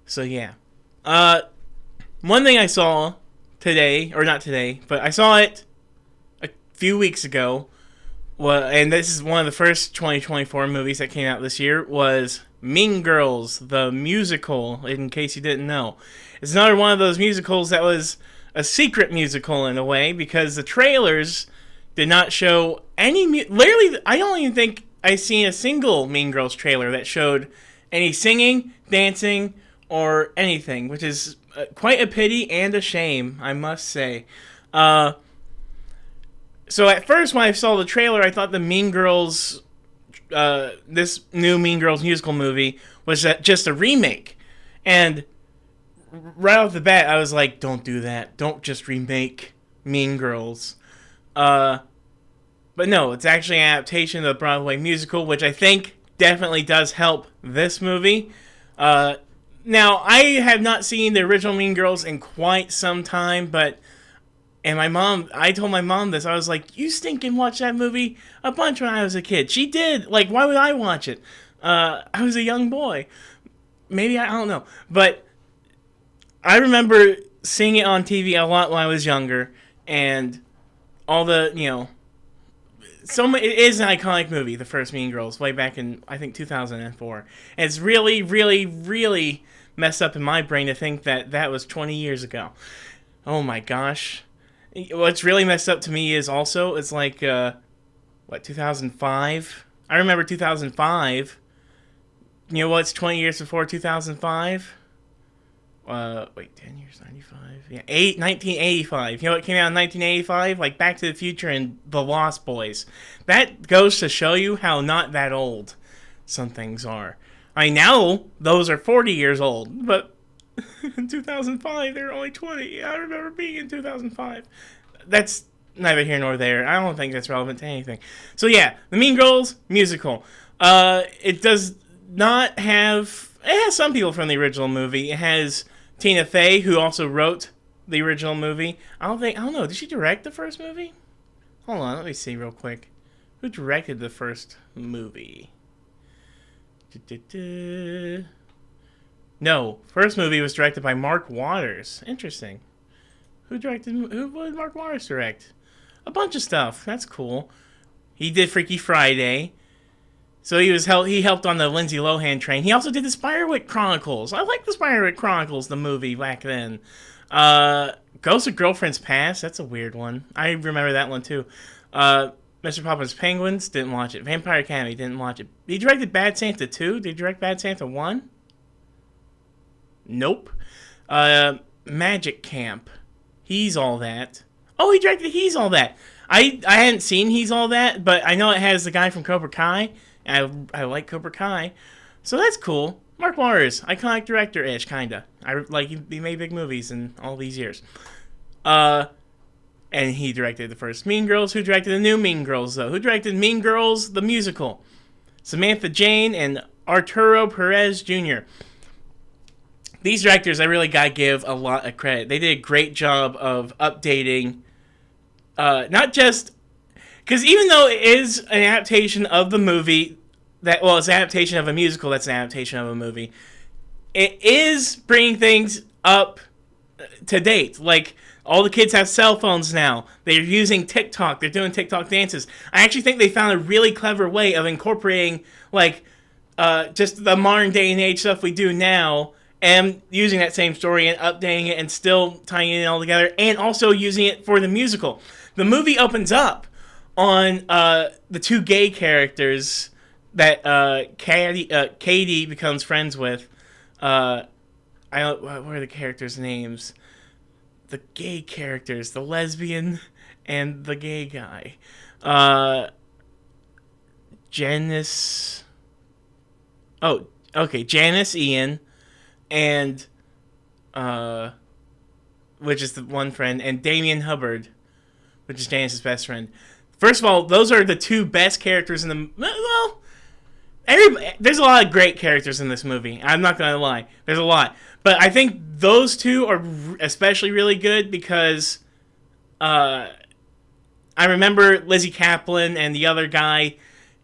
So yeah. One thing I saw today, or not today, but I saw it a few weeks ago. Well, and this is one of the first 2024 movies that came out this year. Was Mean Girls, the musical? In case you didn't know, it's another one of those musicals that was a secret musical in a way because the trailers did not show any. Literally, I don't even think I seen a single Mean Girls trailer that showed any singing, dancing, or anything, which is quite a pity and a shame, I must say. Uh, so at first, when I saw the trailer, I thought the Mean Girls, this new Mean Girls musical movie, was just a remake, and right off the bat, I was like, "Don't do that! Don't just remake Mean Girls." Uh, but no, it's actually an adaptation of the Broadway musical, which I think definitely does help this movie. Uh, Now, I have not seen the original Mean Girls in quite some time, but and my mom, I told my mom this. I was like, "You stinking watched that movie a bunch when I was a kid." She did. Like, why would I watch it? I was a young boy. Maybe I don't know, but I remember seeing it on TV a lot when I was younger, and all the it is an iconic movie, the first Mean Girls, way back in I think 2004. And it's really, really, really messed up in my brain to think that that was 20 years ago. Oh my gosh. What's really messed up to me is also it's like 2005. I remember 2005. You know what's 20 years before 2005? Wait, 10 years, 95? Yeah, 1985. You know what came out in 1985? Like Back to the Future and The Lost Boys. That goes to show you how not that old some things are. I mean, now those are 40 years old, but in 2005 they were only 20. I remember being in 2005. That's neither here nor there. I don't think that's relevant to anything. So yeah, The Mean Girls musical. It does not have. It has some people from the original movie. It has Tina Fey, who also wrote the original movie. I don't know. Did she direct the first movie? Hold on, let me see real quick. Who directed the first movie? No, first movie was directed by Mark Waters. Interesting. Who did Mark Waters direct? A bunch of stuff. That's cool. He did Freaky Friday. So he helped on the Lindsay Lohan train. He also did the Spiderwick Chronicles. I like the Spiderwick Chronicles, the movie back then. Ghost of Girlfriend's Past. That's a weird one. I remember that one too. Mr. Poppins Penguins. Didn't watch it. Vampire Academy. Didn't watch it. He directed Bad Santa 2. Did he direct Bad Santa 1? Nope. Magic Camp. He's All That. Oh, he directed He's All That. I hadn't seen He's All That, but I know it has the guy from Cobra Kai. I like Cobra Kai, so that's cool. Mark Waters, iconic director-ish, kinda. He made big movies in all these years. And he directed the first Mean Girls. Who directed the new Mean Girls, though? Who directed Mean Girls, the musical? Samantha Jane and Arturo Perez Jr. These directors, I really gotta give a lot of credit. They did a great job of updating, not just because even though it is an adaptation of the movie, it's an adaptation of a musical that's an adaptation of a movie, it is bringing things up to date. Like, all the kids have cell phones now. They're using TikTok. They're doing TikTok dances. I actually think they found a really clever way of incorporating, just the modern day and age stuff we do now and using that same story and updating it and still tying it all together and also using it for the musical. The movie opens up on the two gay characters that Katie becomes friends with. What are the characters' names? The gay characters, the lesbian and the gay guy. Janice. Oh, okay. Janice Ian and which is the one friend, and Damien Hubbard, which is Janice's best friend. First of all, those are the two best characters in the... Well, there's a lot of great characters in this movie. I'm not going to lie. There's a lot. But I think those two are especially really good because I remember Lizzie Kaplan and the other guy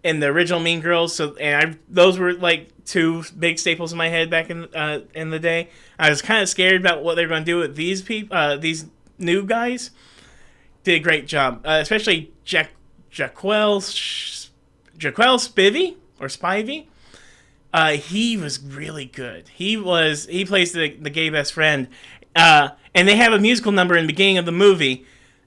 in the original Mean Girls. So, and those were like two big staples in my head back in the day. I was kind of scared about what they were going to do with these people, these new guys. Did a great job, especially Jaquel Spivey or Spivey. He was really good. He plays the gay best friend, and they have a musical number in the beginning of the movie.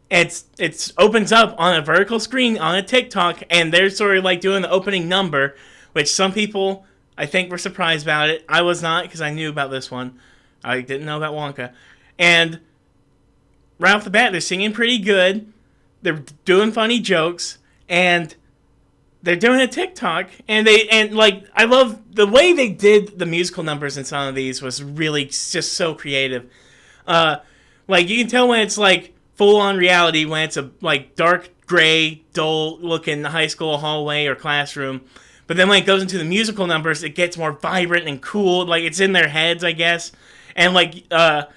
It's opens up on a vertical screen on a TikTok, and they're sort of like doing the opening number, which some people I think were surprised about it. I was not, because I knew about this one. I didn't know about Wonka, and right off the bat, they're singing pretty good. They're doing funny jokes, and they're doing a TikTok, and I love the way they did the musical numbers in some of these was really just so creative. Like you can tell when it's like full on reality, when it's a like dark gray, dull looking high school hallway or classroom. But then when it goes into the musical numbers, it gets more vibrant and cool. Like it's in their heads, I guess. And like the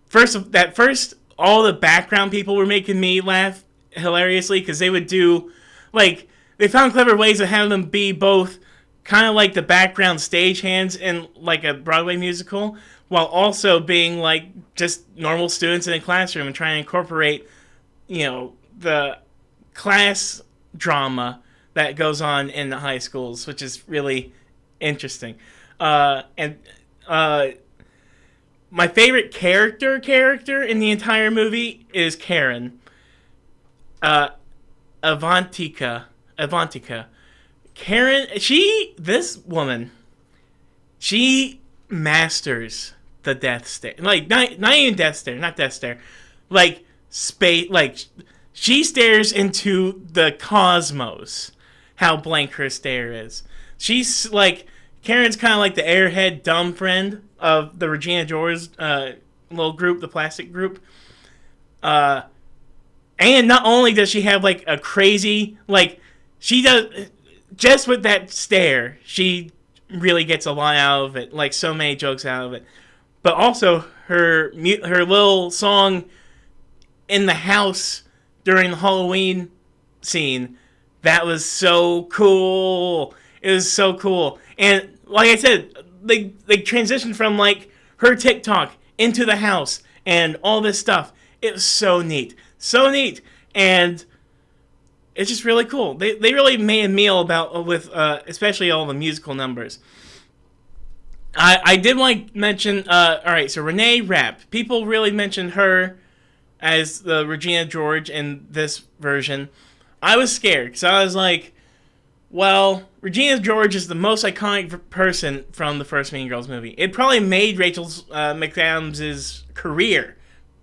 first, all the background people were making me laugh hilariously because they would do like. They found clever ways of having them be both kind of like the background stagehands in like a Broadway musical, while also being like just normal students in a classroom and trying to incorporate, the class drama that goes on in the high schools, which is really interesting. And my favorite character in the entire movie is Karen. Avantika. Karen, this woman, she masters the death stare. Like, not even death stare. Like, space, like, she stares into the cosmos, how blank her stare is. She's, like, Karen's kind of like the airhead dumb friend of the Regina George little group, the plastic group. And not only does she have, like, a crazy, like, she does, just with that stare, she really gets a lot out of it, like so many jokes out of it. But also her little song in the house during the Halloween scene, that was so cool. It was so cool. And like I said, they transitioned from like her TikTok into the house and all this stuff. It was so neat. So neat. And it's just really cool. They really made a meal with especially all the musical numbers. I did want to mention, alright, so Renee Rapp. People really mentioned her as the Regina George in this version. I was scared, because I was like, well, Regina George is the most iconic person from the first Mean Girls movie. It probably made Rachel McAdams' career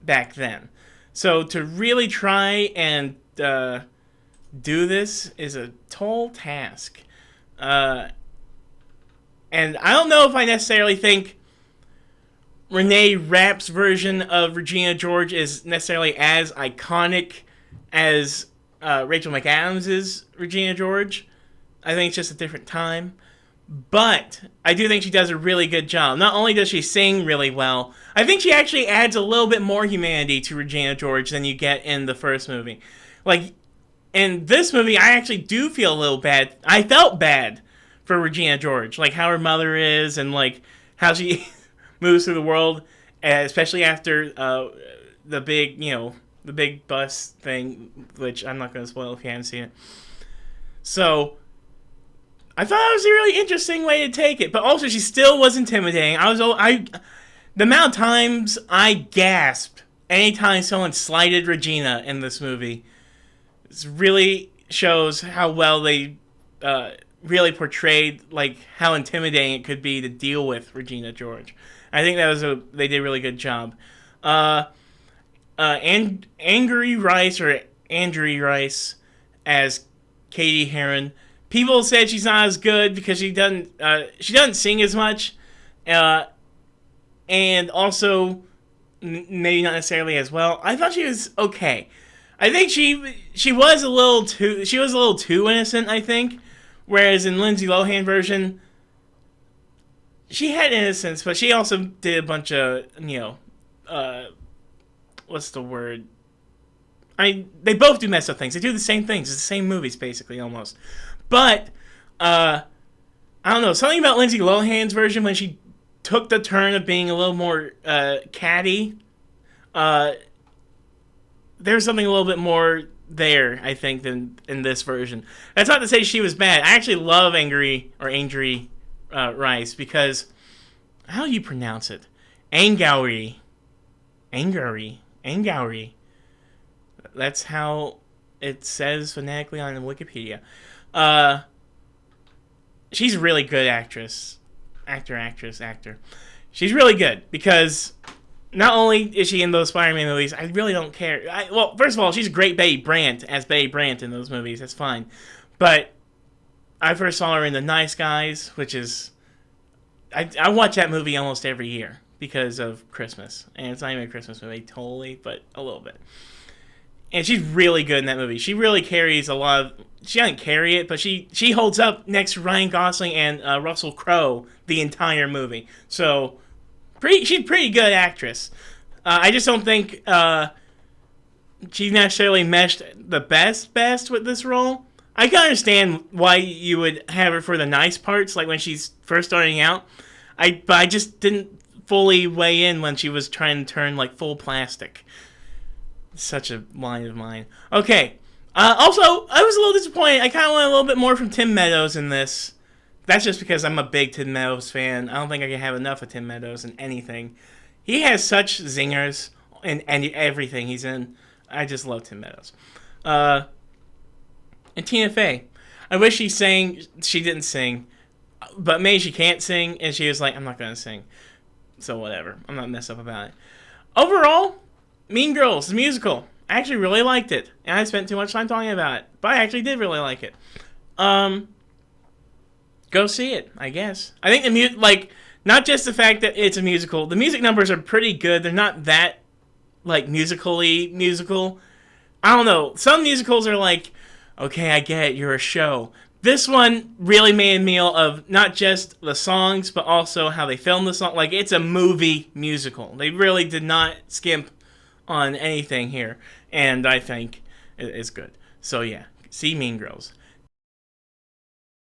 back then. So to really try and do this is a tall task. And I don't know if I necessarily think Renee Rapp's version of Regina George is necessarily as iconic as Rachel McAdams' Regina George. I think it's just a different time. But I do think she does a really good job. Not only does she sing really well, I think she actually adds a little bit more humanity to Regina George than you get in the first movie. Like, in this movie, I actually do feel a little bad. I felt bad for Regina George, like how her mother is, and like how she moves through the world, especially after the big bus thing, which I'm not going to spoil if you haven't seen it. So I thought it was a really interesting way to take it, but also she still was intimidating. The amount of times I gasped anytime someone slighted Regina in this movie. It really shows how well they really portrayed like how intimidating it could be to deal with Regina George. I think they did a really good job. Angry Rice or Andrew Rice as Katie Heron. People said she's not as good because she doesn't sing as much, and also maybe not necessarily as well. I thought she was okay. I think she was a little too innocent, I think. Whereas in Lindsay Lohan version, she had innocence, but she also did a bunch of, what's the word? They both do messed up things. They do the same things. It's the same movies, basically, almost. But I don't know, something about Lindsay Lohan's version when she took the turn of being a little more catty. Uh, there's something a little bit more there, I think, than in this version. That's not to say she was bad. I actually love Angry Rice because how do you pronounce it? Angourie. Angourie. That's how it says phonetically on Wikipedia. She's a really good actress. Actor. She's really good because not only is she in those Spider-Man movies, I really don't care. Well, first of all, she's a great Betty Brant as Betty Brant in those movies. That's fine. But I first saw her in The Nice Guys, which is... I watch that movie almost every year because of Christmas. And it's not even a Christmas movie, totally, but a little bit. And she's really good in that movie. She really carries a lot of... She doesn't carry it, but she holds up next to Ryan Gosling and Russell Crowe the entire movie. So, she's a pretty good actress. I just don't think she necessarily meshed the best with this role. I can understand why you would have her for the nice parts, like when she's first starting out. But I just didn't fully weigh in when she was trying to turn like full plastic. Such a line of mine. Okay. Also, I was a little disappointed. I kind of want a little bit more from Tim Meadows in this. That's just because I'm a big Tim Meadows fan. I don't think I can have enough of Tim Meadows in anything. He has such zingers in everything he's in. I just love Tim Meadows. And Tina Fey. I wish she sang. She didn't sing. But maybe she can't sing. And she was like, I'm not going to sing. So whatever. I'm not messed up about it. Overall, Mean Girls, the musical. I actually really liked it. And I spent too much time talking about it. But I actually did really like it. Go see it, I guess. I think the not just the fact that it's a musical. The music numbers are pretty good. They're not that, musically musical. I don't know. Some musicals are like, okay, I get it, you're a show. This one really made a meal of not just the songs, but also how they filmed the song. Like, it's a movie musical. They really did not skimp on anything here. And I think it's good. So, yeah, see Mean Girls.